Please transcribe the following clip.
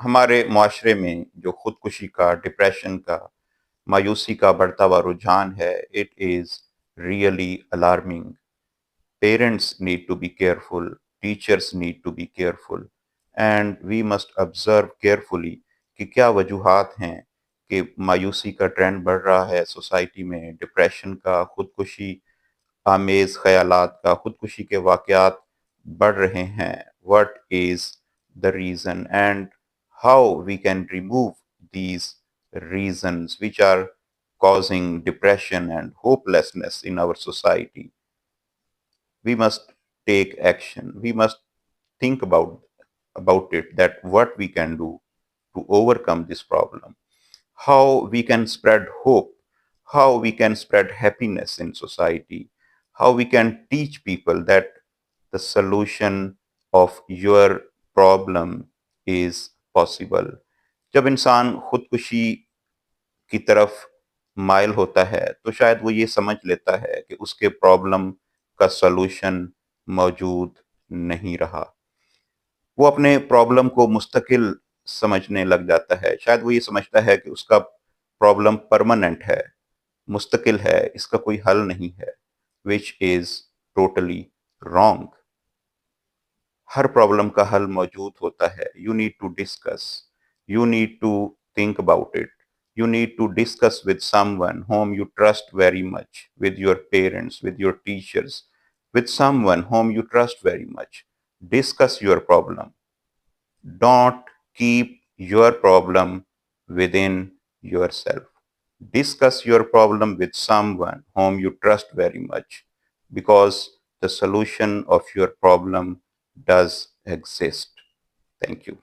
हमारे मुआशरे में जो खुदकुशी का, डिप्रेशन का, मायूसी का बढ़ता हुआ रुझान है, it is really alarming. Parents need to be careful, teachers need to be careful, and we must observe carefully कि क्या वजूहात हैं कि मायूसी का ट्रेंड बढ़ रहा है सोसाइटी में, डिप्रेशन का, खुदकुशी आमेज़ ख़यालात का, खुदकुशी के वाक़यात बढ़ रहे हैं। What is the reason and how we can remove these reasons which are causing depression and hopelessness in our society? We must take action. We must think about it, that what we can do to overcome this problem, how we can spread hope, how we can spread happiness in society, how we can teach people that the solution of your problem is possible. जब इंसान खुदकुशी की तरफ mile होता है तो शायद वो ये समझ लेता है कि उसके प्रॉब्लम का सॉल्यूशन मौजूद नहीं रहा। वो अपने प्रॉब्लम को मुस्तकिल समझने लग जाता है। शायद वो ये समझता है कि उसका प्रॉब्लम परमानेंट है, मुस्तकिल है, इसका कोई हल नहीं है, व्हिच इज़ टोटली रॉन्ग। हर प्रॉब्लम का हल मौजूद होता है। You need to discuss, you need to think about it, you need to discuss with someone whom you trust very much, with your parents, with your teachers, with someone whom you trust very much. Discuss your problem. Don't keep your problem within yourself. Discuss your problem with someone whom you trust very much, because the solution of your problem does exist. Thank you.